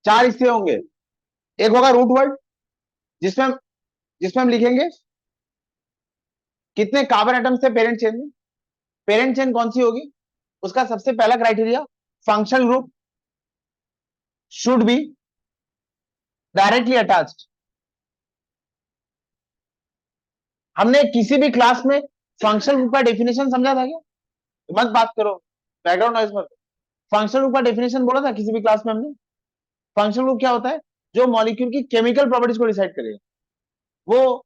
चार हिस्से होंगे। एक होगा रूट वर्ड, जिसमें जिसमें हम लिखेंगे कितने कार्बन एटम से पेरेंट चेन में। पेरेंट चेन कौन सी होगी, उसका सबसे पहला criteria, functional group should be directly attached. हमने किसी भी क्लास में फंक्शनल ग्रुप का डेफिनेशन समझा था क्या? मत बात करो, बैकग्राउंड नॉइज मत। फंक्शनल ग्रुप का डेफिनेशन बोला था किसी भी क्लास में हमने? फंक्शनल ग्रुप क्या होता है? जो मॉलिक्यूल की केमिकल प्रॉपर्टीज को डिसाइड करेगा। वो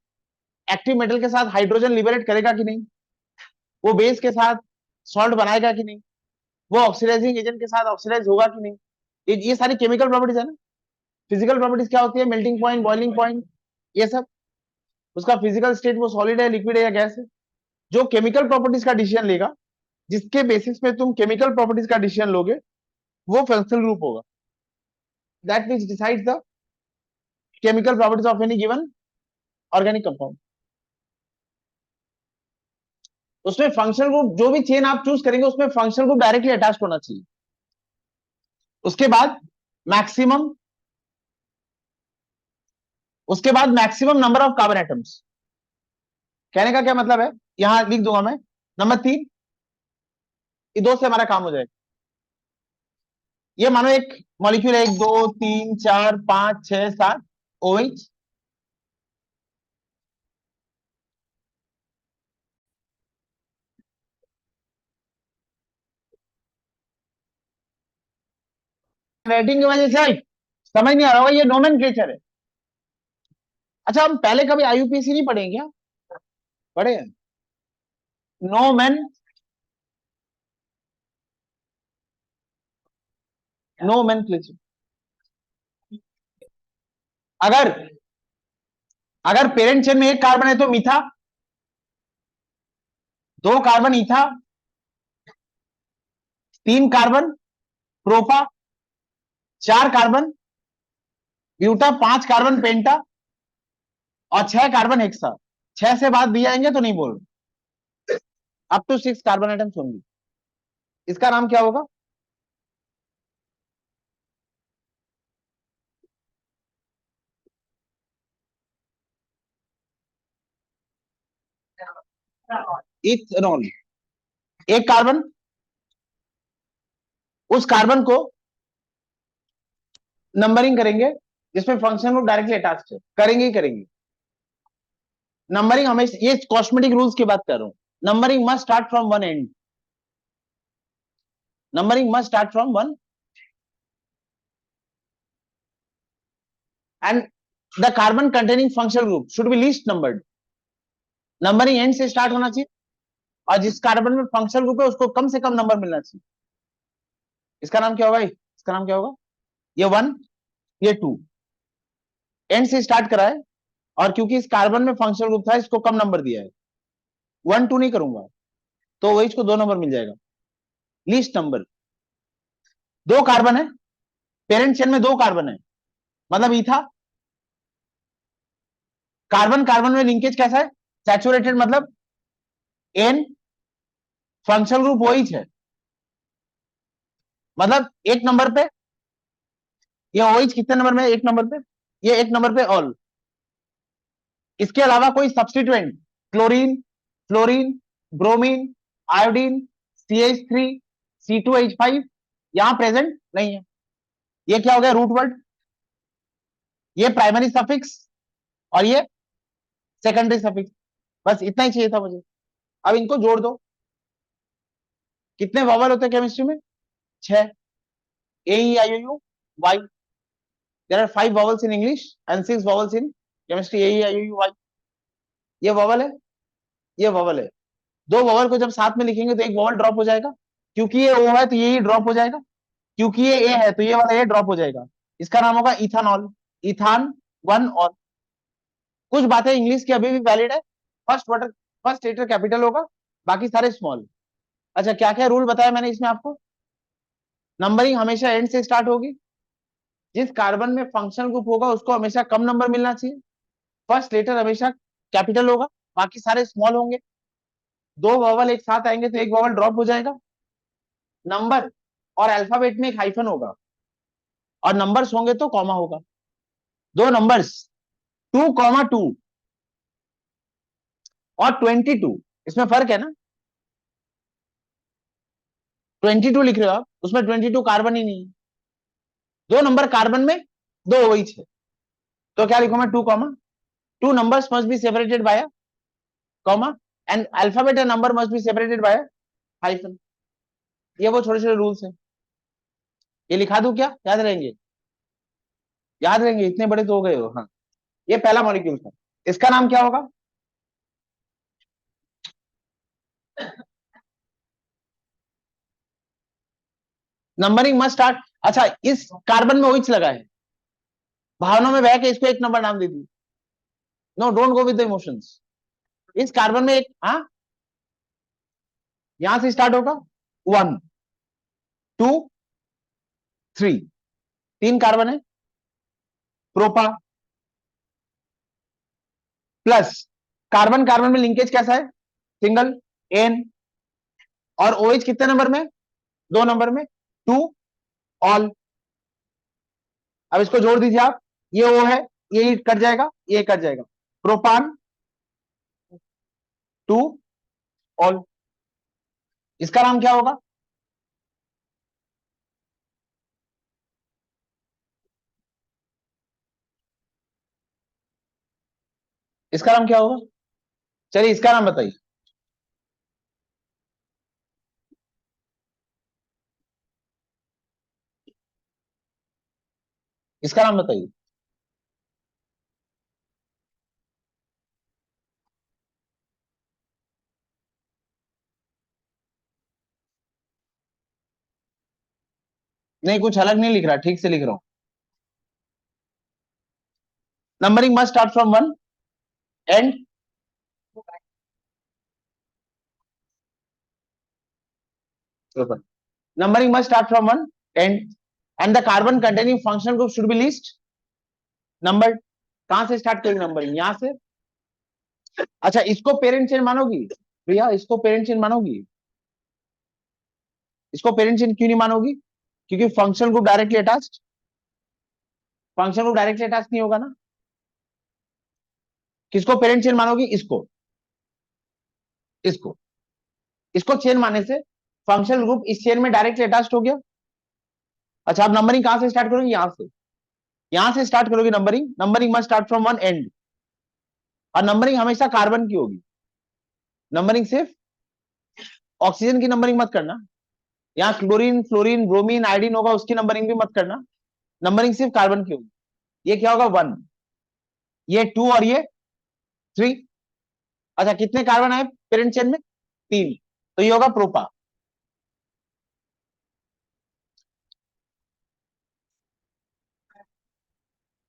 एक्टिव मेटल के साथ हाइड्रोजन लिबरेट करेगा कि नहीं, वो बेस के साथ सॉल्ट बनाएगा कि नहीं, वो ऑक्सीडाइजिंग एजेंट के साथ ऑक्सीडाइज होगा कि नहीं। ये सारी केमिकल प्रॉपर्टीज है ना। फिजिकल प्रॉपर्टीज क्या होती है? मेल्टिंग पॉइंट, बॉइलिंग पॉइंट, ये सब। उसका फिजिकल स्टेट, वो सॉलिड है, लिक्विड है या गैस है। जो केमिकल प्रॉपर्टीज का डिसीजन लेगा, जिसके बेसिस पे तुम केमिकल प्रॉपर्टीज का डिसीजन लोगे, वो फंक्शनल ग्रुप होगा। That means decides the chemical properties of any given organic compound. उसमें फंक्शनल ग्रुप, जो भी चेन आप चूज करेंगे उसमें फंक्शनल ग्रुप डायरेक्टली अटैच होना चाहिए। उसके बाद मैक्सिमम उसके बाद maximum number of carbon atoms. कहने का क्या मतलब है, यहां लिख दूंगा मैं। नंबर 3, ये दो से हमारा काम हो जाएगा। ये मानो एक मॉलिक्यूल है, 1 2 3 4 5 6 7 OH। रेटिंग की वजह से समझ नहीं आ रहा होगा, ये नोमेनक्लेचर है। अच्छा, हम पहले कभी IUPAC नहीं पढ़े हैं क्या? पढ़े हैं। नोमेन नोमेनक्लेचर। अगर अगर पेरेंट चेन में एक कार्बन है तो मीथा, दो कार्बन ईथा, तीन कार्बन प्रोपा, चार कार्बन ब्यूटा, पांच कार्बन पेंटा और छह कार्बन हेक्सा। छह से बाद भी आएंगे तो नहीं बोल, अप टू 6 कार्बन एटम्स होंगे। इसका नाम क्या होगा? इथेनॉल। एक कार्बन, उस कार्बन को नंबरिंग करेंगे, जिसमें फंक्शन ग्रुप डायरेक्टली अटैच है, करेंगे ही करेंगे। नंबरिंग हमेशा, ये कॉस्मेटिक रूल्स की बात कर रहा हूं। Numbering must start from one and. Numbering must start from one and the carbon containing functional group should be least numbered. Numbering and से स्टार्ट होना चाहिए, और जिस कार्बन में फंक्शनल ग्रुप है उसको कम से कम नंबर मिलना चाहिए। इसका नाम क्या होगा? इसका नाम क्या होगा? ये 1, ये 2, एंड से स्टार्ट करा है, और क्योंकि इस कार्बन में फंक्शनल ग्रुप था इसको कम नंबर दिया है। 1 2 नहीं करूंगा तो वही इसको 2 नंबर मिल जाएगा, लीस्ट नंबर। दो कार्बन है, पेरेंट चेन में दो कार्बन है, मतलब ईथा। कार्बन कार्बन में लिंकेज कैसा है? सैचुरेटेड, मतलब एन, फंक्शनल ग्रुप OH है, मतलब एक नंबर पे। ये OH कितने नंबर में? एक नंबर पे। ये एक नंबर पे ऑल। इसके अलावा कोई substituent, chlorine, fluorine, bromine, iodine, CH3, C2H5 यहां प्रेजेंट नहीं है। ये क्या हो गया? Root word. ये प्राइमरी सफिक्स और ये सेकेंडरी सफिक्स। बस इतना ही चाहिए था मुझे। अब इनको जोड़ दो। कितने वॉवल होते हैं केमिस्ट्री में? 6। AEIOU Y। There are 5 vowels in English and 6 vowels in chemistry, AEIOU Y। ये वॉवल है, ये वॉवल है। दो वॉवल को जब साथ में लिखेंगे तो एक वॉवल ड्रॉप हो जाएगा। क्योंकि ये O है तो ये ड्रॉप हो जाएगा, क्योंकि ये A है तो ये वाला ये ड्रॉप हो जाएगा। इसका नाम होगा इथानॉल, इथान 1। और कुछ बातें इंग्लिश की अभी भी वैलिड है। फर्स्ट लेटर कैपिटल होगा, बाकी सारे स्मॉल। अच्छा, क्या क्या रूल बताया मैंने इसमें आपको? नंबरिंग हमेशा एंड से स्टार्ट होगी। जिस कार्बन में फंक्शनल ग्रुप होगा उसको हमेशा कम नंबर मिलना चाहिए। फर्स्ट लेटर हमेशा कैपिटल होगा, बाकी सारे स्मॉल होंगे। दो वॉवल एक साथ आएंगे तो एक वॉवल ड्रॉप हो जाएगा। नंबर और अल्फाबेट में एक हाइफन होगा। और नंबर्स होंगे तो कॉमा होगा। दो नंबर्स 2,2 और 22, इसमें फर्क है ना। 22 लिख रहे हो आप, उसमें 22 कार्बन ही नहीं है। दो नंबर कार्बन में, दो OH है, तो क्या लिखूं मैं, 2 numbers must be separated by a comma and alphabet and number must be separated by a hyphen। ये वो छोटे छोटे रूल्स हैं, ये लिखा दूं क्या, याद रहेंगे, याद रहेंगे, इतने बड़े तो हो गए हो। हाँ, ये पहला मॉलिक्यूल था, इसका नाम क्या होगा, नंबरिंग मस्ट स्टार्ट। अच्छा, इस कार्बन में OH लगा है, भावना में बह के इसको एक नंबर नाम दे दी। No, don't go with the emotions. इस कार्बन में एक, हाँ, यहां से स्टार्ट होगा, 1 2 3, 3 कार्बन है, प्रोपा प्लस, कार्बन कार्बन में लिंकेज कैसा है, सिंगल एन, और OH कितने नंबर में, 2 नंबर में, 2 ऑल। अब इसको जोड़ दीजिए आप, ये O है, ये कट जाएगा, ये कट जाएगा, प्रोपान 2 ऑल। इसका नाम क्या होगा, इसका नाम क्या होगा, चलिए इसका नाम बताइए। इसका नाम बताइए। नहीं, कुछ अलग नहीं लिख रहा, ठीक से लिख रहा हूं। Numbering must start from 1 and, numbering must start from 1 and the carbon containing functional group should be least numbered। कहां से स्टार्ट करेंगे नंबरिंग, यहां से। अच्छा, इसको पेरेंट चेन मानोगी प्रिया, इसको पेरेंट चेन मानोगी, इसको पेरेंट चेन क्यों नहीं मानोगी, क्योंकि functional group directly attached, functional group directly attach नहीं होगा ना। किसको पेरेंट चेन मानोगी, इसको, इसको, इसको चेन मानने से फंक्शनल ग्रुप इस चेन में डायरेक्टली अटैच्ड हो गया। अच्छा, आप नंबरिंग कहां से स्टार्ट करोगे, यहां से, यहां से स्टार्ट करोगे numbering. Numbering must start from 1 and, और नंबरिंग हमेशा कार्बन की होगी। नंबरिंग सिर्फ ऑक्सीजन की नंबरिंग मत करना, यहाँ क्लोरीन फ्लोरीन ब्रोमीन आयोडीन होगा, उसकी नंबरिंग भी मत करना। नंबरिंग सिर्फ कार्बन की होगी। ये क्या होगा, 1, ये 2 और ये 3। अच्छा, कितने कार्बन आए पेरेंट चेन में, 3, तो ये होगा प्रोपा।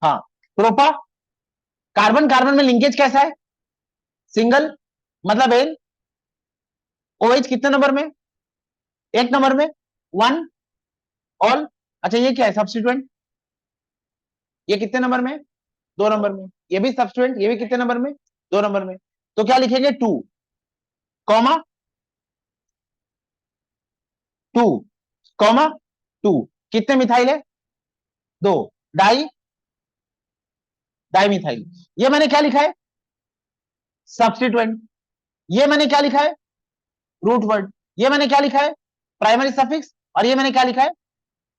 हाँ, प्रोपा, कार्बन कार्बन में लिंकेज कैसा है, सिंगल, मतलब एन। OH कितने नंबर में, एक नंबर में, 1 ऑल। अच्छा, ये क्या है, सब्स्टिट्यूएंट, ये कितने नंबर में, 2 नंबर में, ये भी सब्स्टिट्यूएंट, ये भी कितने नंबर में, 2 नंबर में। तो क्या लिखेंगे, 2 कॉमा 2 कॉमा 2, कितने मिथाइल है, 2, डाई डाई मिथाइल। ये मैंने क्या लिखा है, सब्स्टिट्यूएंट। ये मैंने क्या लिखा है, रूट वर्ड। ये मैंने क्या लिखा है, प्राइमरी सफिक्स। और ये मैंने क्या लिखा है,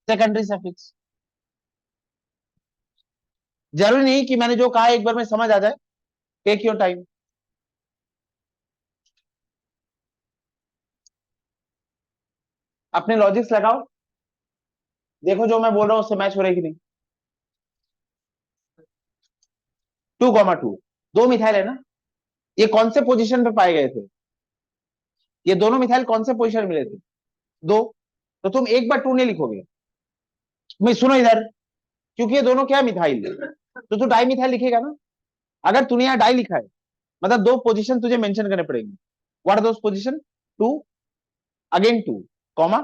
सेकेंडरी सफिक्स। जरूरी नहीं कि मैंने जो कहा एक बार में समझ आ जाए, टेक योर टाइम। अपने लॉजिक्स लगाओ, देखो जो मैं बोल रहा हूं उससे मैच हो रही कि नहीं। 2,2, दो मिथाइल है ना, ये कौन से पोजीशन पे पाए गए थे, ये दोनों मिथाइल कौन से पोजीशन मिले थे, 2। तो तुम एक बार 2 नहीं लिखोगे, मैं सुनो इधर, क्योंकि ये दोनों क्या है, मिथाइल, तो तू डाई मिथाइल लिखेगा ना। अगर तूने यहाँ डाई लिखा है, मतलब 2 पोजीशन तुझे मेंशन करने पड़ेंगे। What are those position, 2 again 2 comma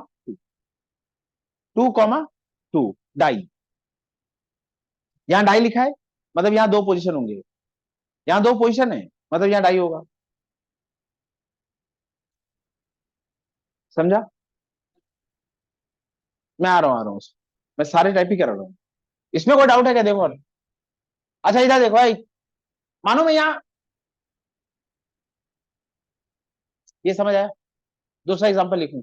2 comma 2 die. यहाँ डाई लिखा है, मतलब यहाँ 2 पोजीशन होंगे, यहाँ 2 पोजीशन है, मतलब यहाँ डाई होगा। समझा, मैं आ रहा हूँ, मैं सारे टाइप ही कर रहा हूँ, इसमें कोई डाउट है क्या? देखो और अच्छा इधर देखो भाई, मानो मैं यहाँ ये समझ आया, दूसरा एग्जांपल लिखूं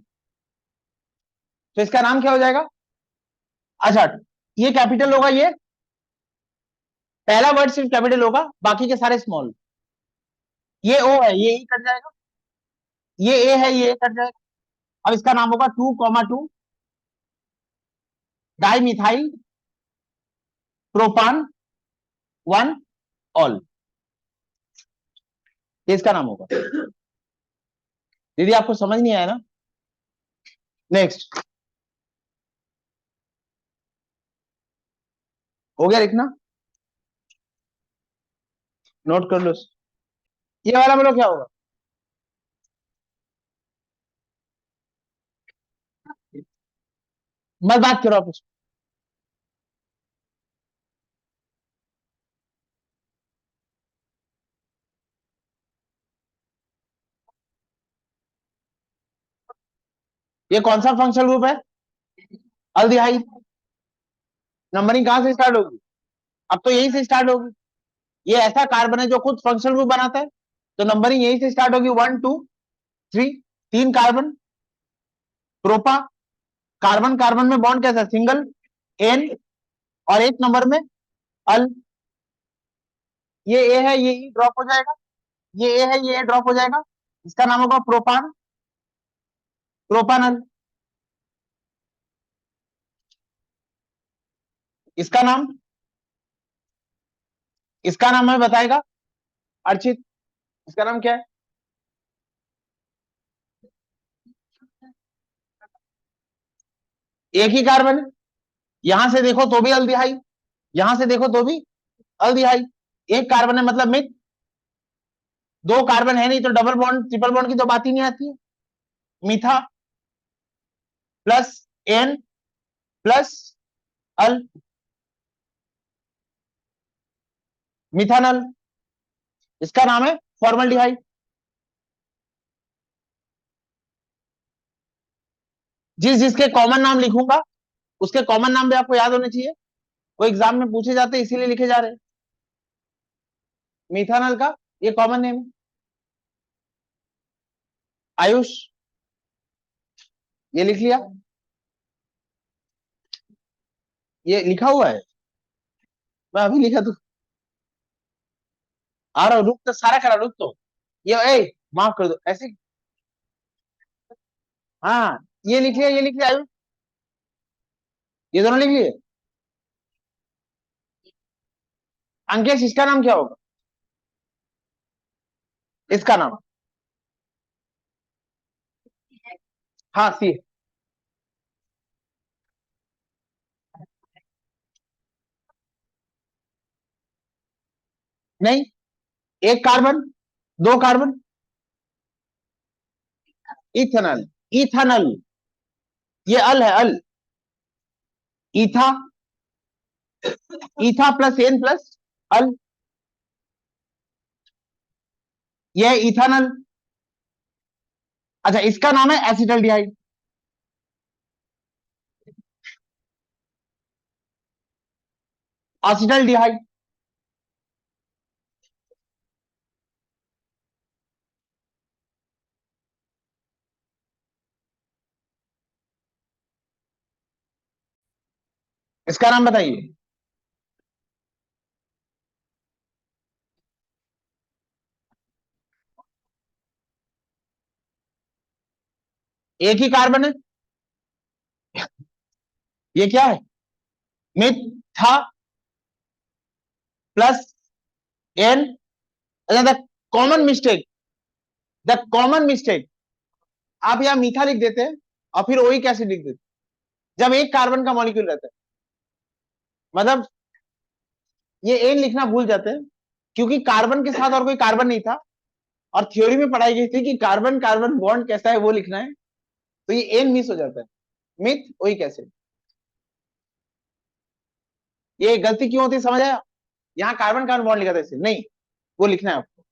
तो इसका नाम क्या हो जाएगा? अच्छा ये कैपिटल होगा, ये पहला वर्ड सिर्फ कैपिटल होगा, बाकी के सारे स्मॉल। ये ओ है, ये ई कट जाएगा, ये ए है, ये ए कट जाएगा। अब इसका नाम होगा 2,2 डाई मिथाइल प्रोपान 1 ऑल, ये इसका नाम होगा। दीदी आपको समझ नहीं आया ना? नेक्स्ट हो गया लिखना, नोट कर लो। ये वाला बोलो क्या होगा? मत बात करो आप उसको। ये कौन सा फंक्शनल ग्रुप है? अल्डिहाइड। नंबरिंग कहां से स्टार्ट होगी? अब तो यहीं से स्टार्ट होगी। ये ऐसा कार्बन है जो खुद फंक्शनल ग्रुप बनाता है, तो नंबरिंग यहीं से स्टार्ट होगी, 1 2 3। 3 कार्बन, प्रोपा, कार्बन कार्बन में बॉन्ड कैसा? सिंगल, एन, और एक नंबर में अल। ये ए है, ये ई ड्रॉप हो जाएगा, ये ए है, ये ए ड्रॉप हो जाएगा। इसका नाम होगा प्रोपान, प्रोपानल। इसका नाम, इसका नाम हमें बताएगा अर्चित, इसका नाम क्या है? एक ही कार्बन है, यहां से देखो तो भी अल्डिहाइड, यहां से देखो तो भी अल्डिहाइड। एक कार्बन है मतलब मिथ, 2 कार्बन है नहीं तो डबल बॉन्ड ट्रिपल बॉन्ड की तो बात ही नहीं आती है। मीथा प्लस एन प्लस अल, मिथानल। इसका नाम है फॉर्मल्डिहाइड। जिस जिसके कॉमन नाम लिखूंगा उसके कॉमन नाम भी आपको याद होने चाहिए, वो एग्जाम में पूछे जाते हैं इसीलिए लिखे जा रहे हैं। मिथानल का ये कॉमन नेम है। आयुष, ये लिख लिया, ये लिखा हुआ है, मैं अभी लिखा तू आ रहा हूँ, रुक तो सारा करा, रुक तो ये माफ कर दो ऐसे। हाँ ये लिख लिया, ये लिख लिया आयुष, ये दोनों लिख लिए। अंकेश इसका नाम क्या होगा? इसका नाम, हाँ सी, नहीं, एक कार्बन, 2 कार्बन, इथेनॉल, इथेनॉल, ये अल है, अल, ईथा, ईथा प्लस एन प्लस अल, ये है इथेनॉल। अच्छा इसका नाम है एसिटल्डिहाइड। एसिटल्डिहाइड, इसका नाम बताइए। एक ही कार्बन है, ये क्या है? मिथा प्लस एन। अच्छा the common mistake, the common mistake, आप यहां मीठा लिख देते हैं और फिर ओइक एसिड लिख देते हैं जब एक कार्बन का मॉलिक्यूल रहता है, मतलब ये एन लिखना भूल जाते हैं क्योंकि कार्बन के साथ और कोई कार्बन नहीं था, और थ्योरी में पढ़ाई गई थी कि कार्बन कार्बन बॉन्ड कैसा है वो लिखना है, तो ये एन मिस हो जाता है, मिथ ओइक एसिड। ये गलती क्यों होती है समझ आया? यहाँ कार्बन कार्बन बॉन्ड लिखा था इसे, नहीं वो लिखना है आपको।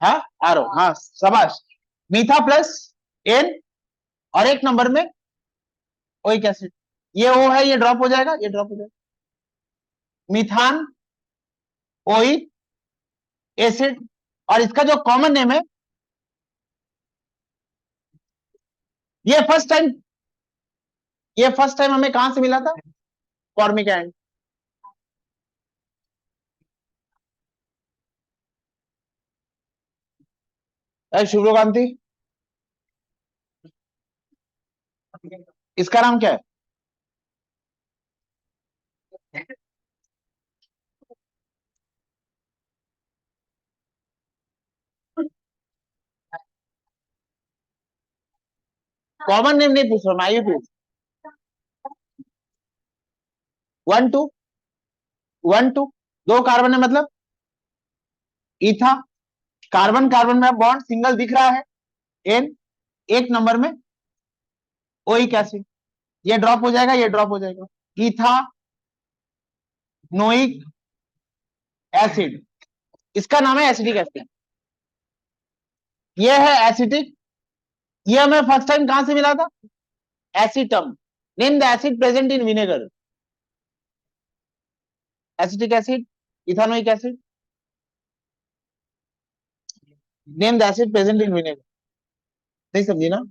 हाँ आ रहा हूं, हाँ शाबाश। मीथा प्लस एन और एक नंबर में ओइक एसिड, ये ओ है, ये ड्रॉप हो जाएगा, ये ड्रॉप हो जाएगा। मिथान ओइक एसिड, और इसका जो कॉमन नेम है, ये फर्स्ट टाइम, ये फर्स्ट टाइम हमें कहां से मिला था? Formic acid. शुभ्रकांति, इसका नाम क्या है? कॉमन नेम नहीं पूछ रहा मैं, आइए पूछ। 1 2, 1 2, दो कार्बन है मतलब इथा, कार्बन कार्बन में बॉन्ड सिंगल दिख रहा है, एन, एक नंबर में ओइक एसिड, ये ड्रॉप हो जाएगा, ये ड्रॉप हो जाएगा। इथा नोइक एसिड, इसका नाम है एसिटिक एसिड, ये है एसिटिक। ये हमें फर्स्ट टाइम कहां से मिला था? Acetum. Name the acid present in vinegar. Acetic acid, ethanoic acid, name the acid present in vinegar. नहीं समझी ना?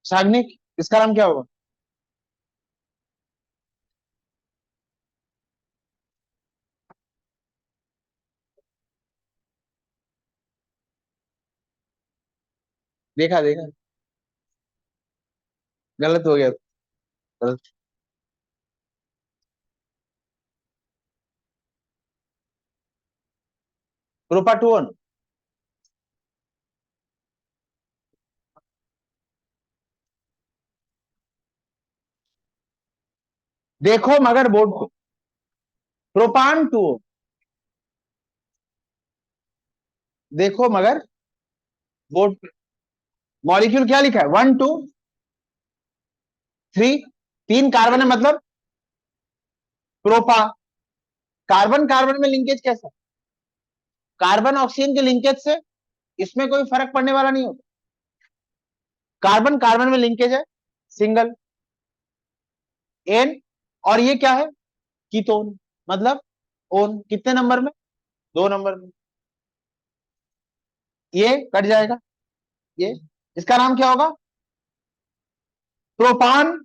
साग्निक, इसका नाम क्या होगा? देखा देखा, गलत हो गया, गलत। प्रोपाटोन, देखो मगर बोर्ड को, प्रोपान टू, देखो मगर बोर्ड पे मॉलिक्यूल क्या लिखा है? 1 2 3, तीन कार्बन है मतलब प्रोपा। कार्बन कार्बन में लिंकेज कैसा? कार्बन ऑक्सीजन के लिंकेज से इसमें कोई फर्क पड़ने वाला नहीं होता। कार्बन कार्बन में लिंकेज है सिंगल, एन, और ये क्या है? कीटोन, मतलब ओन, कितने नंबर में? 2 नंबर में। ये कट जाएगा, ये, इसका नाम क्या होगा? प्रोपान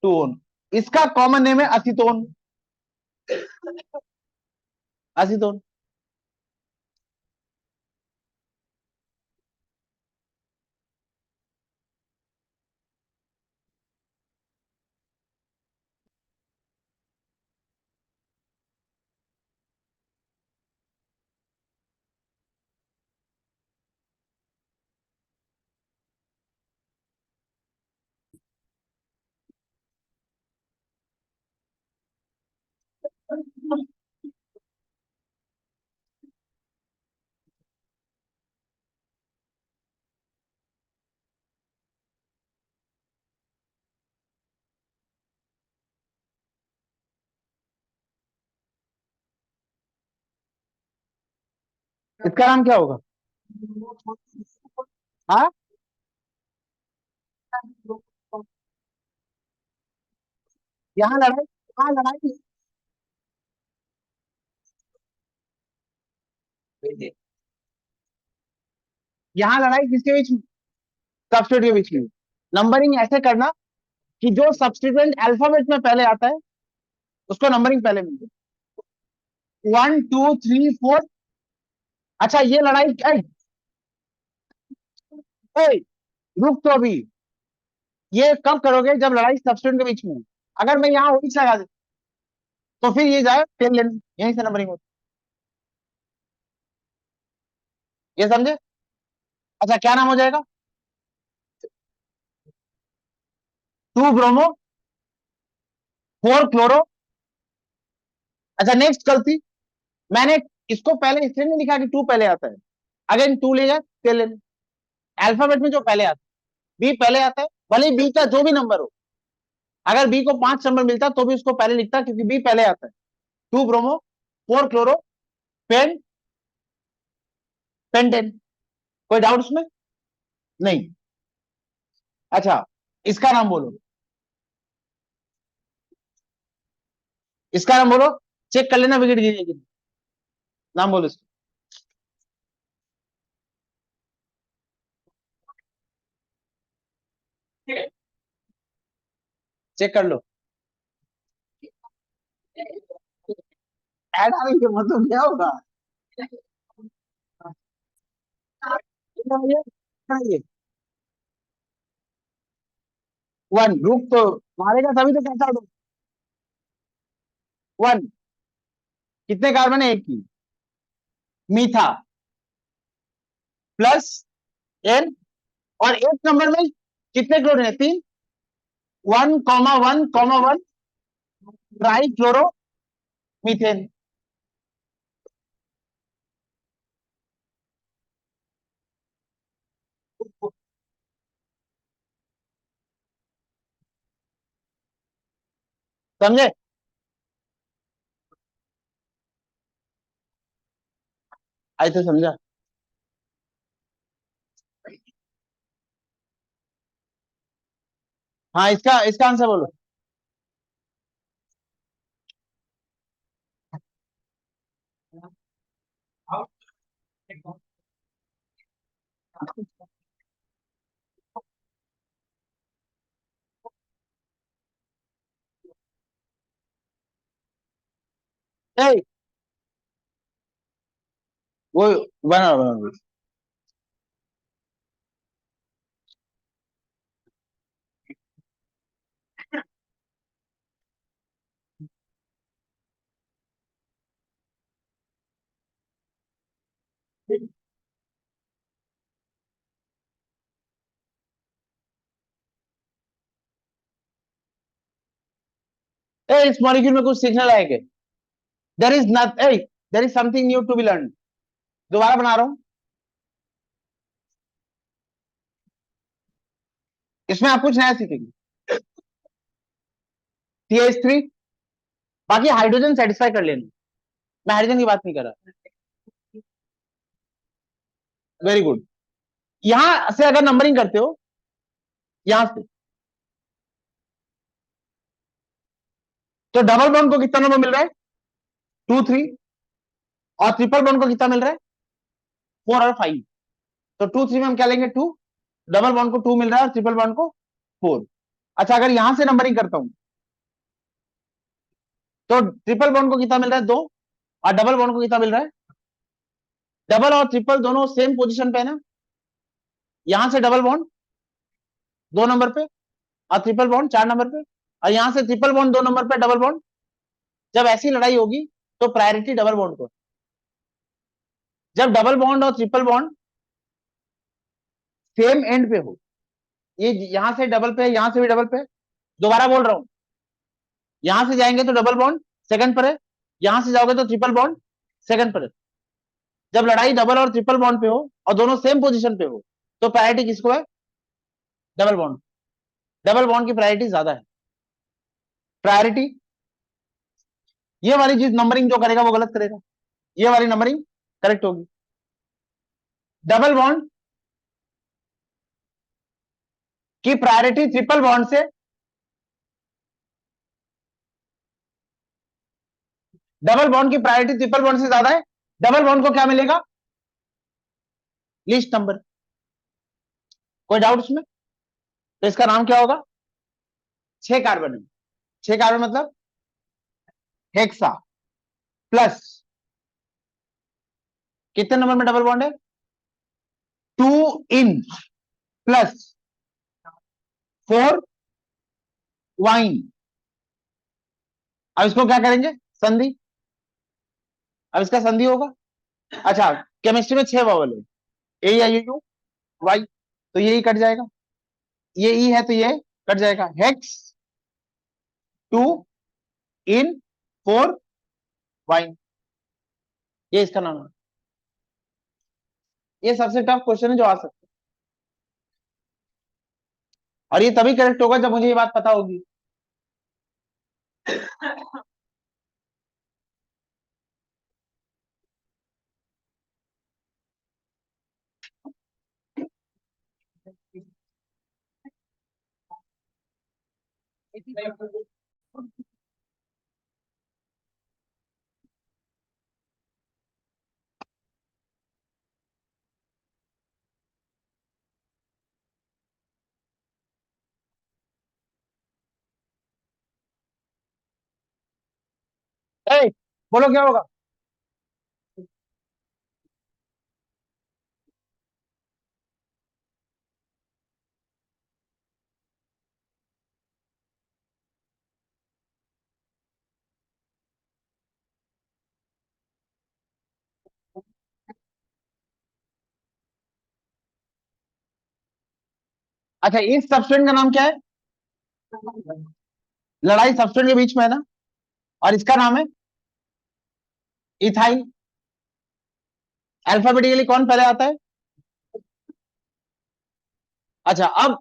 टून। इसका कॉमन नेम है असीटोन, असीटोन। इसका नाम क्या होगा? हाँ, यहाँ लड़ाई, यहाँ लड़ाई, यहाँ लड़ाई किसके बीच में? सब्स्टिट्यूट के बीच में। नंबरिंग ऐसे करना कि जो सब्स्टिट्यूएंट अल्फाबेट में पहले आता है उसको नंबरिंग पहले मिलती है, 1 2 3 4। अच्छा ये लड़ाई, ए, रुक तो अभी, ये कब करोगे? जब लड़ाई सब्स्टिट्यूएंट के बीच में हो। अगर मैं यहाँ ओरिच लगा दे तो फिर ये जाए 10 लेने, यहीं से नंबरिंग होती है, ये समझे? अच्छा क्या नाम हो जाएगा? 2 ब्रोमो 4 क्लोरो। अच्छा नेक्स्ट गलती, मैंने इसको पहले इसलिए नहीं लिखा कि 2 पहले आता है, अगेन 2 ले जाए 10 लेने, अल्फाबेट में जो पहले आता है, बी पहले आता है, भले बी का जो भी नंबर हो, अगर बी को 5 नंबर मिलता तो भी उसको पहले लिखता क्योंकि बी पहले आता है। 2 ब्रोमो, 4 क्लोरो, पेन, पेंटेन। कोई डाउट उसमें? नहीं। अच्छा, इसका नाम बोलो, इसका नाम बोलो, चेक कर लेना विकेट गिरी है कि नहीं। नाम बोलो इसका। चेक कर लो। ऐड आने के मतलब क्या होगा? वन, रुक तो मारेगा तभी तो कहता हूँ। वन, कितने कार्बन है? एक की। मीथा प्लस एन, और एक नंबर में कितने क्लोरीन है? 3। 1,1,1 ट्राई क्लोरो मीथेन। समझे? आई तो समझा। हाँ, इसका इसका आंसर बोलो। ए, वो बना बना। ए, इस मॉलिक्यूल में कुछ सीखने लायक है। There is not a, there is something new to be learn. दोबारा बना रहा हूं। इसमें आप कुछ नया सीखेंगे। CH3, बाकी हाइड्रोजन सेटिस्फाई कर लेना, मैं हाइड्रोजन की बात नहीं कर रहा। Very good. यहां से अगर नंबरिंग करते हो, यहां से, तो डबल बॉन्ड को कितना नंबर मिल रहा है? 2, 3। और ट्रिपल बॉन्ड को कितना मिल रहा है? 4 और 5। तो 2, 3 में हम क्या लेंगे? 2। डबल बॉन्ड को 2 मिल रहा है और ट्रिपल बॉन्ड को 4। अच्छा, अगर यहां से नंबरिंग करता हूं, तो ट्रिपल बॉन्ड को कितना मिल रहा है? 2। और डबल बॉन्ड को कितना मिल रहा है? डबल और ट्रिपल दोनों सेम पोजीशन पे है ना। यहां से डबल बॉन्ड 2 नंबर पे, और ट्रिपल बॉन्ड 4 नंबर पे, और यहां से ट्रिपल बॉन्ड 2 नंबर पे, डबल बॉन्ड। जब ऐसी लड़ाई होगी तो प्रायोरिटी डबल बॉन्ड को। जब डबल बॉन्ड और ट्रिपल बॉन्ड सेम एंड पे हो, ये यहां से डबल पे, यहां से भी डबल पे। दोबारा बोल रहा हूं, यहां से जाएंगे तो डबल बॉन्ड सेकंड पर है, यहां से जाओगे तो ट्रिपल बॉन्ड सेकंड पर है। जब लड़ाई डबल और ट्रिपल बॉन्ड पे हो और दोनों सेम पोजीशन पे हो, तो प्रायोरिटी किसको है? Double bond. डबल बॉन्ड की प्रायोरिटी ज्यादा है। प्रायोरिटी, ये वाली चीज नंबरिंग जो करेगा वो गलत करेगा, ये वाली नंबरिंग करेक्ट होगी। डबल बॉन्ड की प्रायोरिटी ट्रिपल बॉन्ड से, डबल बॉन्ड की प्रायोरिटी ट्रिपल बॉन्ड से ज्यादा है। डबल बॉन्ड को क्या मिलेगा? Least number. कोई डाउट उसमें? तो इसका नाम क्या होगा? 6 कार्बन है। 6 कार्बन मतलब हेक्सा प्लस, कितने नंबर में डबल बॉन्ड है? 2 इन प्लस 4 वाइन। अब इसको क्या करेंगे? संधि। अब इसका संधि होगा। अच्छा, केमिस्ट्री में 6 बबल है, ए या यू, वाई, तो यही कट जाएगा। ये ई है तो ये कट जाएगा। हेक्स 2 इन 4 वाइन, ये इसका नाम है। ये सबसे टफ क्वेश्चन है जो आ सकता है। और ये तभी करेक्ट होगा जब मुझे ये बात पता होगी। ए, बोलो क्या होगा। अच्छा, इस सब्सटेंस का नाम क्या है। लड़ाई सब्सटेंस के बीच में है ना। और इसका नाम है इथाइल। अल्फाबेटिकली कौन पहले आता है। अच्छा, अब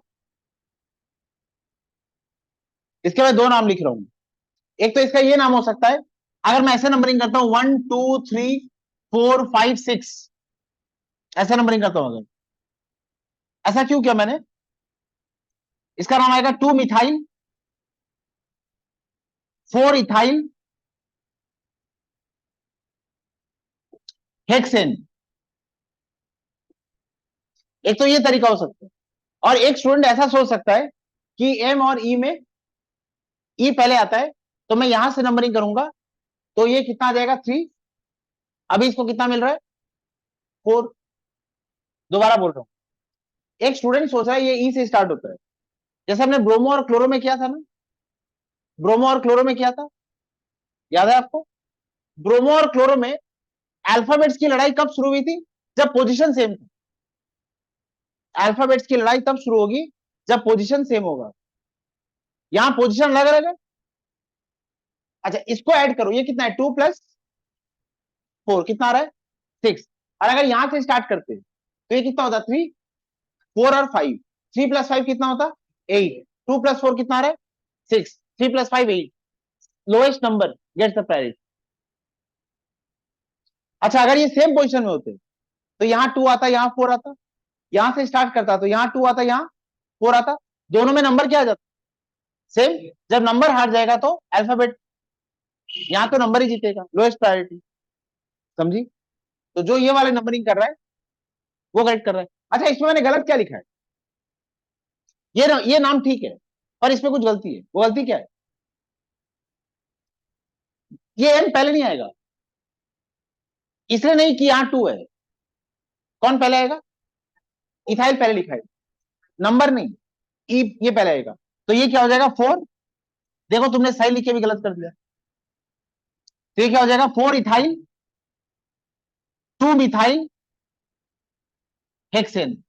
इसके मैं दो नाम लिख रहा हूं। एक तो इसका ये नाम हो सकता है, अगर मैं ऐसे नंबरिंग करता हूं 1 2 3 4 5 6, ऐसे नंबरिंग करता हूं अगर, ऐसा क्यों किया मैंने। इसका नाम आएगा 2 मिथाइल 4 इथाइल हेक्सेन। एक तो ये तरीका हो सकता है, और एक स्टूडेंट ऐसा सोच सकता है कि एम और ई में ई पहले आता है, तो मैं यहां से नंबरिंग करूंगा, तो ये कितना आ जाएगा 3। अभी इसको कितना मिल रहा है 4। दोबारा बोल रहा हूं, एक स्टूडेंट सोच रहा है ये ई से स्टार्ट होता है, जैसे हमने ब्रोमो और क्लोरो में किया था ना। ब्रोमो और क्लोरो में किया था, याद है आपको। ब्रोमो और क्लोरो में अल्फाबेट्स की लड़ाई कब शुरू हुई थी, जब पोजीशन सेम थी। अल्फाबेट्स की लड़ाई तब शुरू होगी जब पोजीशन सेम होगा। यहां पोजीशन अलग अलग है। अच्छा, इसको ऐड करो, ये कितना है 2 + 4 कितना आ रहा है 6। और अगर यहां से स्टार्ट करते तो ये कितना होता 3 4 और 5। 3 + 5 कितना होता 8। 2 + 4 कितना आ रहा है 6। 3 + 5 8। Lowest number gets the priority. अच्छा, अगर ये सेम पोजीशन में होते तो यहाँ 2 आता, यहाँ 4 आता। यहां से स्टार्ट करता तो यहाँ 2 आता, यहाँ 4 आता। दोनों में नंबर क्या आ जाता सेम। जब नंबर हार जाएगा तो अल्फाबेट, यहाँ तो नंबर ही जीतेगा, लोएस्ट प्रायोरिटी। समझी। तो जो ये वाले नंबरिंग कर रहा है वो करेक्ट कर रहा है। अच्छा, इसमें मैंने गलत क्या लिखा है। ये नाम ठीक है, पर इसमें कुछ गलती है। वो गलती क्या है, ये एन पहले नहीं आएगा, इसलिए नहीं कि यहाँ 2 है। कौन पहले आएगा, इथाइल पहले लिखा है, नंबर नहीं। ये पहले आएगा, तो ये क्या हो जाएगा 4। देखो तुमने सही लिखे भी गलत कर दिया। तो ये क्या हो जाएगा 4 इथाइल 2 मिथाइल हेक्सेन।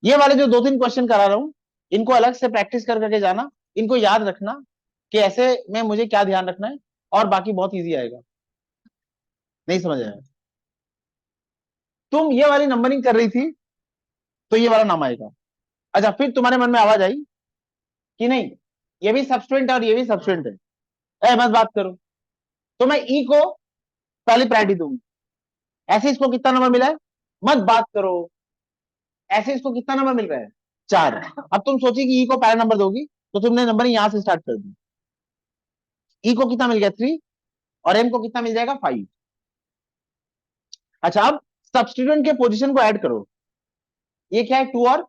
ये वाले जो 2 3 क्वेश्चन करा रहा हूं, इनको अलग से प्रैक्टिस कर करके जाना। इनको याद रखना कि ऐसे में मुझे क्या ध्यान रखना है, और बाकी बहुत इजी आएगा। नहीं समझ आया। तुम ये वाली नंबरिंग कर रही थी, तो ये वाला नाम आएगा। अच्छा, फिर तुम्हारे मन में आवाज आई कि नहीं, ये भी सब्सटेंट है और ये भी सब्सटेंट है, बस बात करो। तो मैं ई को पहली प्रायोरिटी दूंगी। ऐसे इसको कितना नंबर मिला है, मत बात करो। ऐसे इसको कितना नंबर मिल रहा है 4। अब तुम सोची कि ई को पहला नंबर दोगी, तो तुमने नंबर यहां से स्टार्ट कर दी। ई को कितना मिल गया 3, और एम को कितना मिल जाएगा 5। अच्छा, अब सब्स्टिट्यूएंट के पोजीशन को ऐड करो। ये क्या है 2 और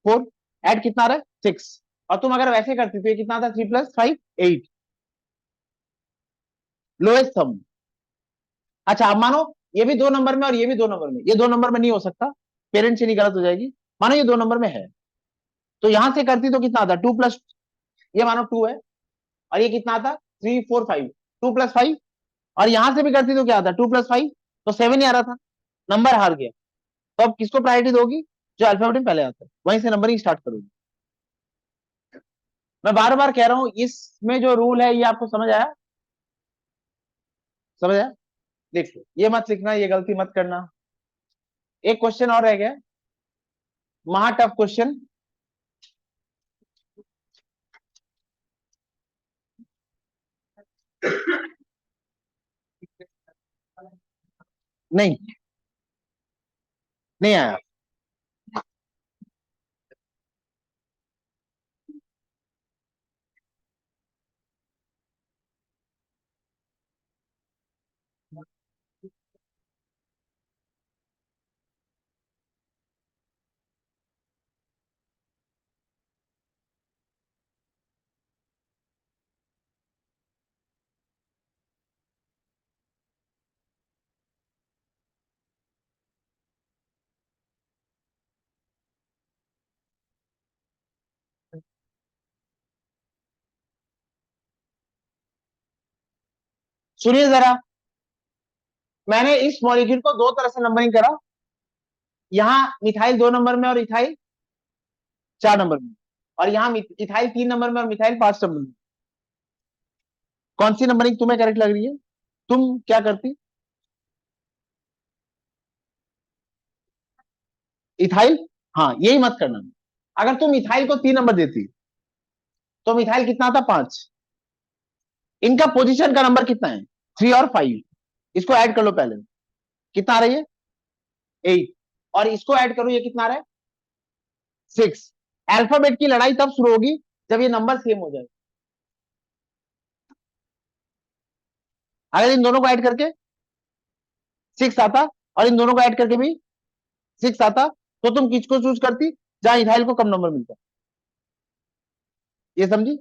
4, ऐड कितना आ रहा है 6। और तुम अगर वैसे करती तो ये कितना था 3 + 5 8, लोएस्ट सम। अच्छा, अब मानो ये भी 2 नंबर में और ये भी 2 नंबर में, ये 2 नंबर में नहीं हो सकता, पेरेंट से नहीं, गलत हो जाएगी। मानो ये 2 नंबर में है, तो यहां से करती तो कितना आता 2 प्लस, ये मानो 2 है, और ये कितना आता 3 4 5, 2 + 5। और यहां से भी करती तो क्या आता 2 + 5, तो 7 ही आ रहा था, नंबर हार गया। तो अब किसको प्रायोरिटी दोगी, जो अल्फाबेट में पहले आता है वहीं से नंबरिंग स्टार्ट करोगी। मैं बार बार कह रहा हूं, इसमें जो रूल है ये आपको समझ आया। समझ आया। देख लो, ये मत लिखना, ये गलती मत करना। एक क्वेश्चन और रह गया, महा टफ क्वेश्चन। नहीं, नहीं आया। सुनिए जरा, मैंने इस मॉलिक्यूल को दो तरह से नंबरिंग करा। यहाँ मिथाइल 2 नंबर में और इथाइल 4 नंबर में, और यहाँ इथाइल 3 नंबर में और मिथाइल 5 नंबर में। कौन सी नंबरिंग तुम्हें करेक्ट लग रही है? तुम क्या करती? इथाइल, हाँ यही मत करना। अगर तुम इथाइल को 3 नंबर देती तो मिथाइल कितना आता? 5। इनका पोजीशन का नंबर कितना है? 3 और 5। इसको ऐड कर लो पहले, कितना आ रही है? 8। और इसको ऐड करो, ये कितना आ रहा है? 6। अल्फाबेट की लड़ाई तब शुरू होगी जब ये नंबर सेम हो जाए। अगर इन दोनों को ऐड करके 6 आता और इन दोनों को ऐड करके भी 6 आता, तो तुम किसको चूज करती? जहां इथाइल को कम नंबर मिलता। ये समझी?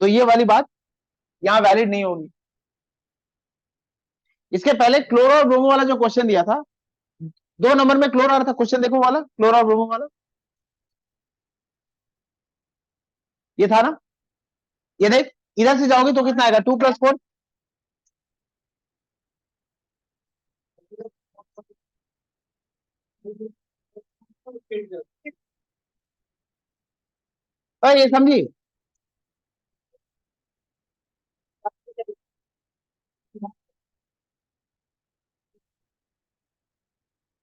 तो ये वाली बात यहां वैलिड नहीं होगी। इसके पहले क्लोरो और ब्रोमो वाला जो क्वेश्चन दिया था, 2 नंबर में क्लोरो आ रहा था क्वेश्चन, देखो वाला क्लोरो और ब्रोमो वाला, ये था ना? ये देख, इधर से जाओगे तो कितना आएगा? 2 + 4। ये समझी?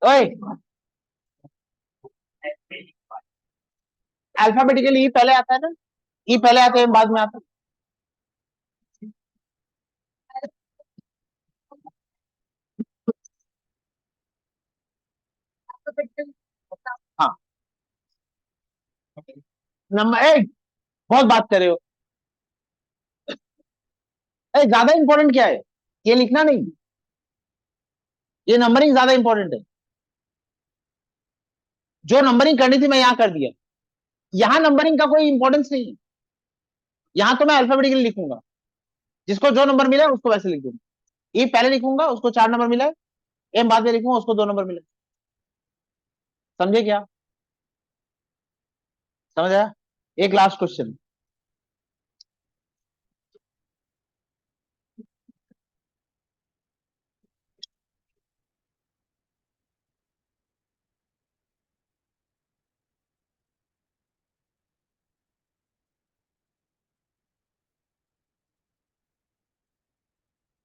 ओए, अल्फाबेटिकली ई पहले आता है ना? ई पहले आते हैं, बाद में आता है। हाँ, नंबर एक, बहुत बात कर रहे हो। ज्यादा इंपॉर्टेंट क्या है? ये लिखना नहीं, ये नंबरिंग ज्यादा इंपॉर्टेंट है। जो नंबरिंग करनी थी मैं यहां कर दिया। यहां नंबरिंग का कोई इंपॉर्टेंस नहीं है। यहां तो मैं अल्फाबेटिकली लिखूंगा, जिसको जो नंबर मिला है उसको वैसे लिख दूंगा। ई पहले लिखूंगा, उसको 4 नंबर मिला है। एम बाद में लिखूंगा, उसको 2 नंबर मिला है। समझे क्या? समझ आया? एक लास्ट क्वेश्चन।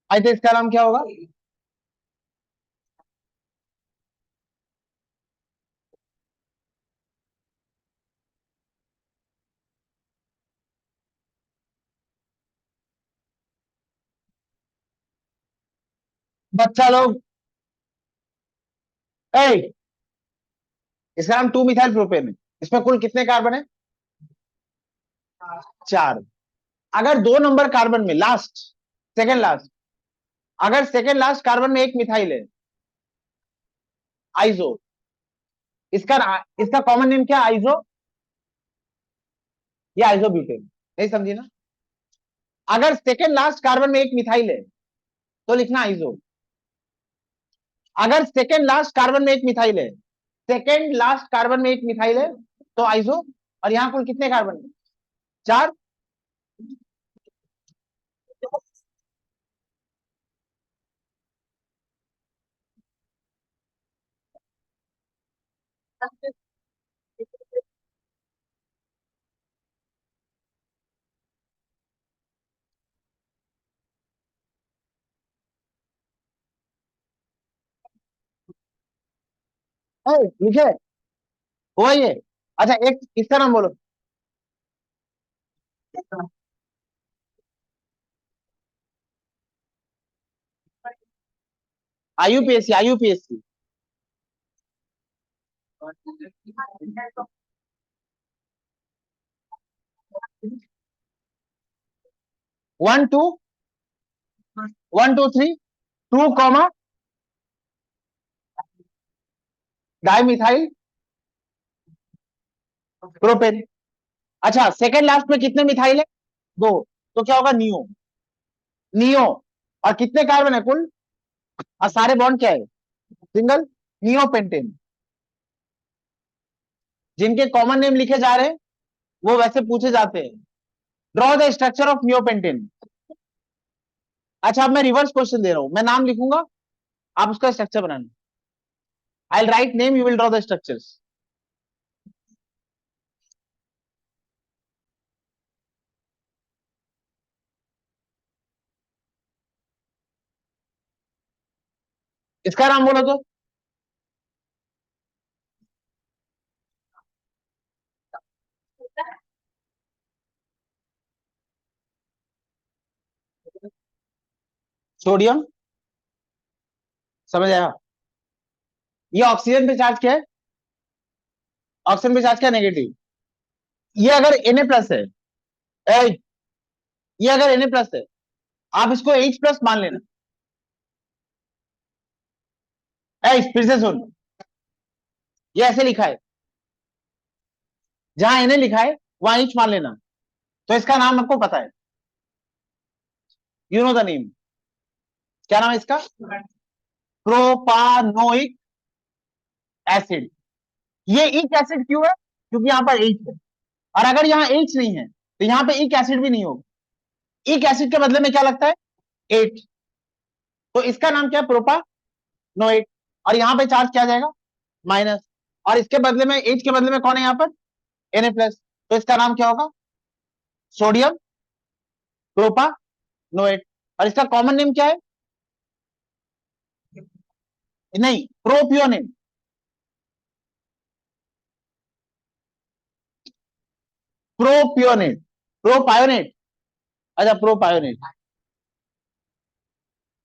आई तो इसका नाम क्या होगा? बच्चा लोग, ए, इसका नाम 2 मिथाइल प्रोपेन है। इसमें कुल कितने कार्बन है? 4। अगर 2 नंबर कार्बन में लास्ट, सेकेंड लास्ट, अगर सेकेंड लास्ट कार्बन में एक मिथाइल है, आइजो, इसका इसका कॉमन नेम क्या? आइजो या आइजोब्यूटेन। नहीं समझी ना? अगर सेकेंड लास्ट कार्बन में एक मिथाइल है तो लिखना आइजो। अगर सेकेंड लास्ट कार्बन में एक मिथाइल है, सेकेंड लास्ट कार्बन में एक मिथाइल है तो आइजो। और यहां कुल कितने कार्बन है? 4। लिखे हुआ ये। अच्छा, एक इसका नाम बोलो। आईयूपीएससी आईयूपीएससी 1 2 1 2 3 2 डाइमिथाइल प्रोपेन। अच्छा सेकंड लास्ट में कितने मिथाइल है? दो। तो क्या होगा? नियो। नियो। और कितने कार्बन है कुल? और सारे बॉन्ड क्या है? सिंगल। नियोपेंटेन। जिनके कॉमन नेम लिखे जा रहे हैं वो वैसे पूछे जाते हैं। Draw the structure of neopentane. अच्छा अब मैं रिवर्स क्वेश्चन दे रहा हूं, मैं नाम लिखूंगा, आप उसका structure banana. I write name, you will draw the structures. इसका नाम बोलो तो। सोडियम। समझ आया? ये ऑक्सीजन पे चार्ज क्या है? ऑक्सीजन पे चार्ज क्या? नेगेटिव। ये अगर Na+ है, ए, ये अगर Na+ है, आप इसको H+ मान लेना। फिर से सुन, ये ऐसे लिखा है, जहां Na लिखा है वहां H मान लेना। तो इसका नाम आपको पता है, यू नो द नेम। क्या नाम है इसका? Propanoic acid. ये इक एसिड क्यों है? क्योंकि यहां पर H है, और अगर यहाँ H नहीं है तो यहाँ पे इक एसिड भी नहीं होगा। इक एसिड के बदले में क्या लगता है? H। तो इसका नाम क्या है? प्रोपानोइक। और यहाँ पे चार्ज क्या आ जाएगा? माइनस। और इसके बदले में H के बदले में कौन है यहाँ पर? Na+। तो इसका नाम क्या होगा? सोडियम प्रोपानोएट। और इसका कॉमन नेम क्या है? नहीं, प्रोपियोनेट। प्रोपियोनेट। प्रोपायोनेट। अच्छा प्रोपायोनेट,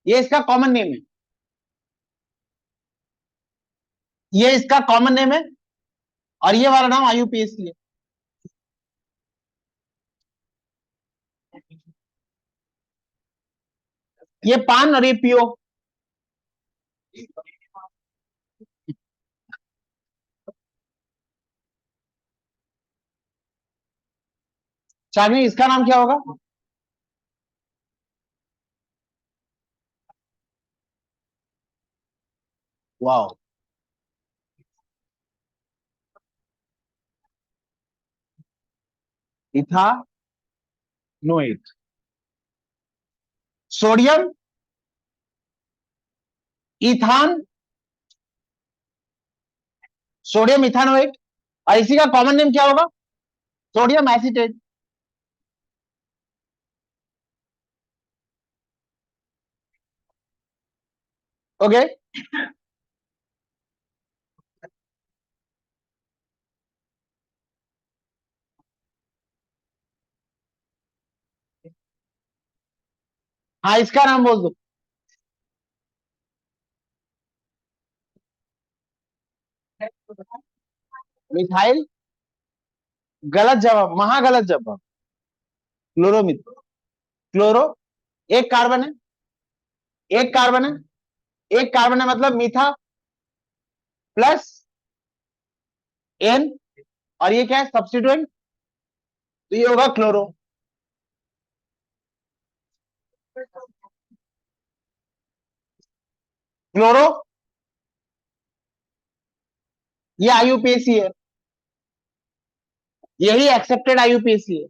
ये इसका कॉमन नेम है। ये इसका कॉमन नेम है, और ये वाला नाम आईयूपीएसी है। ये पान और ये पियो। चांदनी, इसका नाम क्या होगा? Wow. Ethanoate. Sodium ethane, sodium ethanoate. और इसी का कॉमन नेम क्या होगा? Sodium acetate. ओके। हाँ इसका नाम बोल दो। मिथाइल। गलत जवाब, महागलत जवाब। क्लोरोमिथ। क्लोरो। एक कार्बन है, एक कार्बन है, एक कार्बन है, मतलब मीथा प्लस एन। और ये क्या है? सब्स्टिट्यूएंट। तो ये होगा क्लोरो। क्लोरो। ये आईयूपीएसी है, यही एक्सेप्टेड आईयूपीएसी है।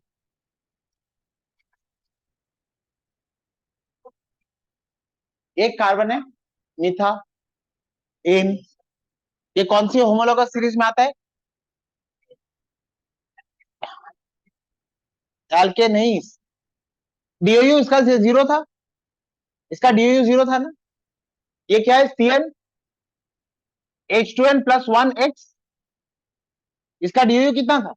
एक कार्बन है, मीथा एन। ये कौन सी होमोलोगस सीरीज में आता है? एल्केन नहीं। डीओयू इसका जीरो था, इसका डीओयू जीरो था ना। ये क्या है? CN H2n+1X। इसका डीओयू कितना था?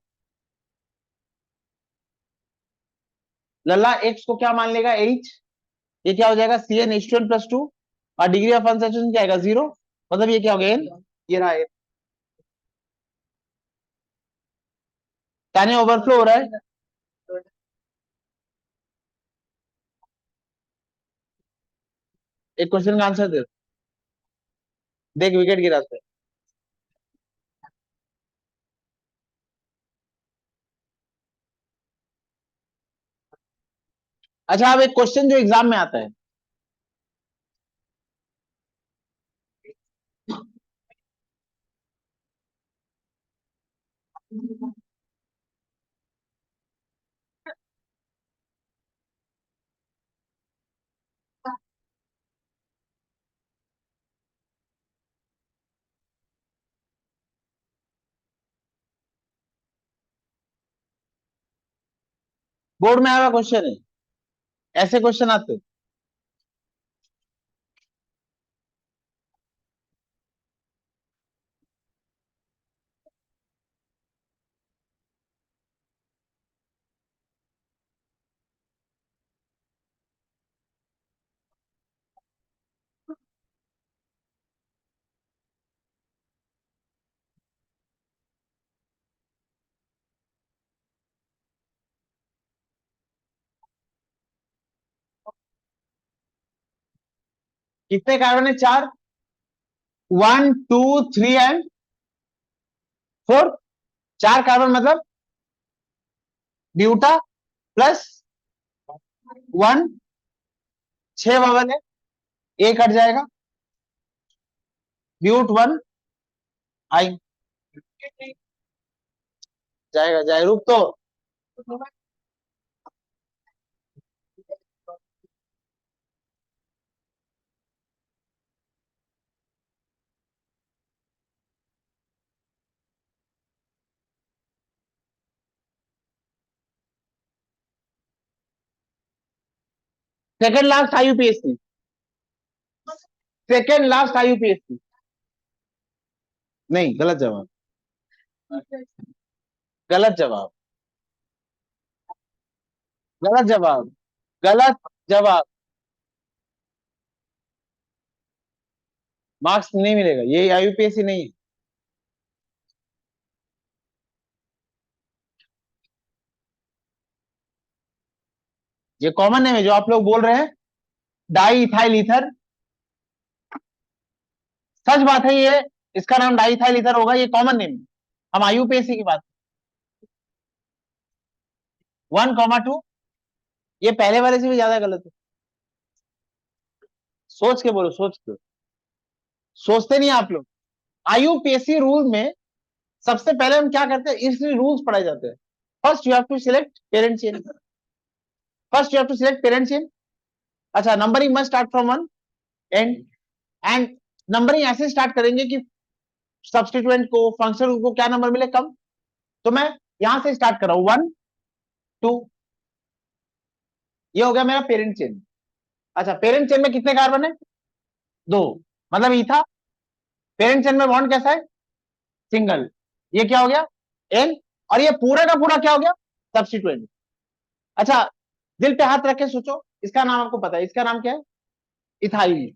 लल्ला एक्स को क्या मान लेगा? H। ये क्या हो जाएगा? CnH2n+2। और डिग्री ऑफ अनसैचुरेशन क्या आएगा 0, मतलब ये क्या हो गया n, ये रहा n। ताने ओवरफ्लो हो रहा है। एक क्वेश्चन का आंसर दे, देख विकेट गिराते हैं। अच्छा अब एक क्वेश्चन जो एग्जाम में आता है, बोर्ड में आया हुआ क्वेश्चन है, ऐसे क्वेश्चन आते हैं। कितने कार्बन है, 4, 1 2 3 एंड 4। 4 कार्बन मतलब ब्यूटा प्लस 1, 6 बबल है, ए कट जाएगा, ब्यूट 1 आई जाएगा, जाए रुक तो। Second last आईयूपीएससी, second last आईयूपीएससी। नहीं, गलत जवाब, गलत जवाब, गलत जवाब, गलत जवाब। मार्क्स नहीं मिलेगा, ये आईयूपीएससी नहीं है। ये कॉमन नेम है जो आप लोग बोल रहे हैं, डाई इथाइल ईथर। सच बात है ये, इसका नाम डाई इथाइल ईथर होगा, ये कॉमन नेम है। हम आईयूपीएससी की बात, 1,2, ये पहले वाले से भी ज्यादा गलत है। सोच के बोलो, सोच के, सोचते नहीं आप लोग। आईयूपीएससी रूल में सबसे पहले हम क्या करते हैं, इसलिए रूल्स पढ़ाए जाते हैं। First you have to select parent chain, first you have to select parent chain. अच्छा, numbering must start from 1 and, and numbering ऐसे स्टार्ट करेंगे कि सब्सटीट्यूएंट को, फंक्शनल को क्या नंबर मिले कम। तो मैं यहां से स्टार्ट कर रहा हूं, 1 2, ये हो गया मेरा पेरेंट चेन। अच्छा, पेरेंट चेन में कितने कार्बन है, 2, मतलब इथा। पेरेंट चेन में बॉन्ड कैसा है, सिंगल। ये क्या हो गया, एन। और ये पूरा का पूरा क्या हो गया, सब्सटीट्यूएंट। अच्छा, दिल पे हाथ रख के सोचो, इसका नाम आपको पता है, इसका नाम क्या है, इथाइल।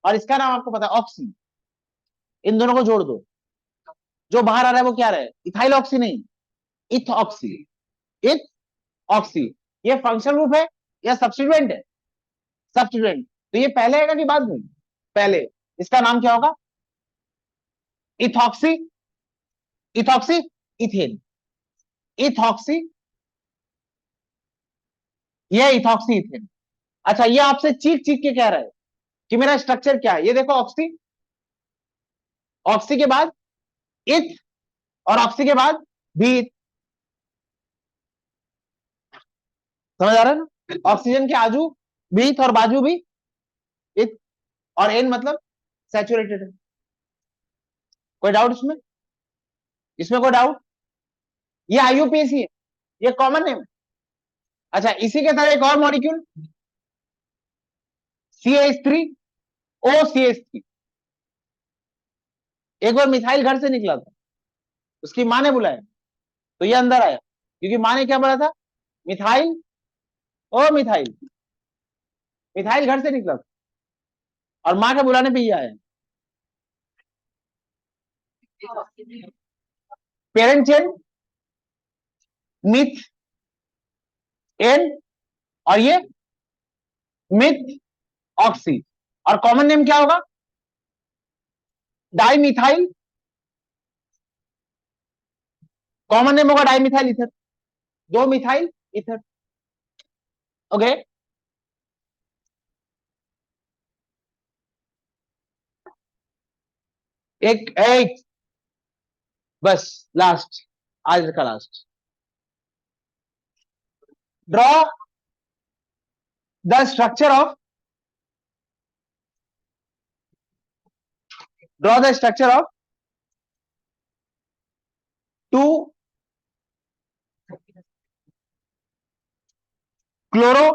और इसका नाम आपको पता है, ऑक्सी। इन दोनों को जोड़ दो, जो बाहर आ रहा है वो क्या रहा है, इथाइल ऑक्सी नहीं, इथ ऑक्सी, इथ ऑक्सी। ये फंक्शनल ग्रुप है या सब्स्टिट्यूएंट है, सब्स्टिट्यूएंट। तो ये पहले आएगा कि बाद में, पहले। इसका नाम क्या होगा, इथॉक्सी, इथॉक्सी इथेन, इथॉक्सी, ये इथॉक्सी इथेन। अच्छा, ये आपसे चीख चीख के कह रहा है कि मेरा स्ट्रक्चर क्या है। ये देखो, ऑक्सी, ऑक्सी के बाद इथ, और ऑक्सी के बाद भी इथ। समझ आ रहा है ना, ऑक्सीजन के आजू भी इथ और बाजू भी इथ, और एन मतलब सैचुरेटेड है। कोई डाउट इसमें, इसमें कोई डाउट। ये आईयूपीएसी है, ये कॉमन नेम है। अच्छा, इसी के तरह एक और मॉलिक्यूल, CH3 OCH3। एक बार मिथाइल घर से निकला था, उसकी माँ ने बुलाया, तो ये अंदर आया, क्योंकि माँ ने क्या बोला था, मिथाइल, ओ मिथाइल। मिथाइल घर से निकला था, और माँ के बुलाने पे ये आया। पेरेंट चेन, मिथ, एन, और ये मिथ ऑक्सी, और कॉमन नेम क्या होगा? डाई मिथाइल, कॉमन नेम होगा डाई मिथाइल इथर, दो मिथाइल इथर। ओके, एक एक बस, लास्ट, आज का last. Draw the structure of, draw the structure of two chloro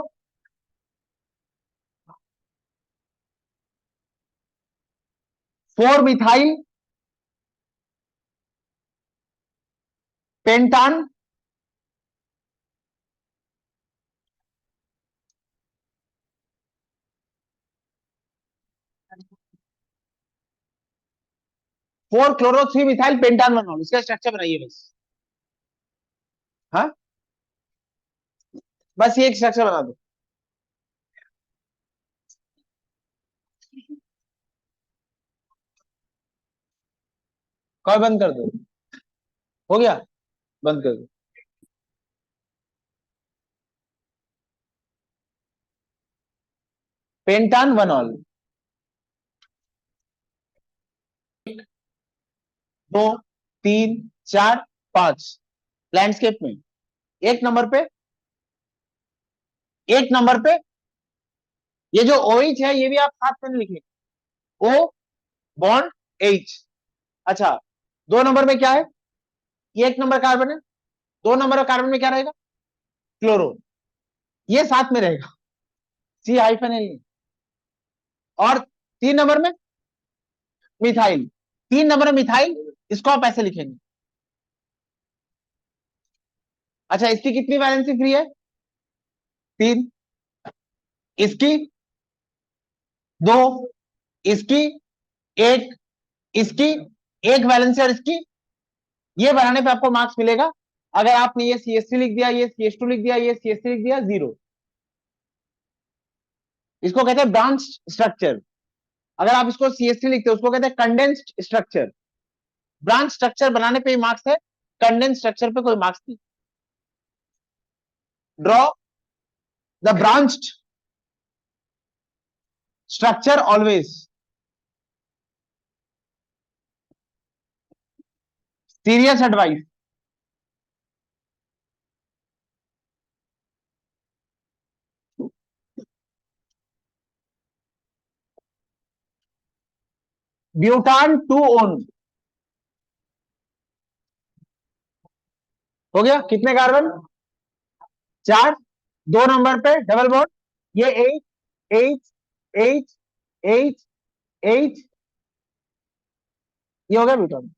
four methyl pentane four chloro three methyl pentane बनॉल, इसका स्ट्रक्चर बनाइए बस। हाँ, बस ये एक स्ट्रक्चर बना दो। कॉल बंद कर दो, हो गया, बंद कर दो। पेंटान बनॉल, दो, तीन, चार, पांच, लैंडस्केप में एक नंबर पे, एक नंबर पे ये जो OH है ये भी आप साथ में लिखेंगे, O बॉन्ड H। अच्छा, दो नंबर में क्या है? ये एक नंबर कार्बन है, दो नंबर कार्बन में क्या रहेगा? क्लोरो, ये साथ में रहेगा, C हाइफन L। और तीन नंबर में मिथाइल, तीन नंबर में मिथाइल, इसको आप ऐसे लिखेंगे। अच्छा, इसकी कितनी वैलेंसी फ्री है? तीन, इसकी दो, इसकी एक, इसकी एक वैलेंसी, और इसकी, ये बनाने पे आपको मार्क्स मिलेगा। अगर आपने ये CH3 लिख दिया, ये CH2 लिख दिया, ये CH3 लिख दिया, 0। इसको कहते हैं ब्रांच स्ट्रक्चर। अगर आप इसको CH3 लिखते हो, उसको कहते हैं कंडेंस्ड स्ट्रक्चर। ब्रांच स्ट्रक्चर बनाने पे मार्क्स है, कंडेंस स्ट्रक्चर पे कोई मार्क्स नहीं। Draw the branched structure always, serious advice. Butane two one, हो गया, कितने कार्बन? चार, दो नंबर पे डबल बॉन्ड, ये H, H, H, H, H, ये हो गया ब्यूटान।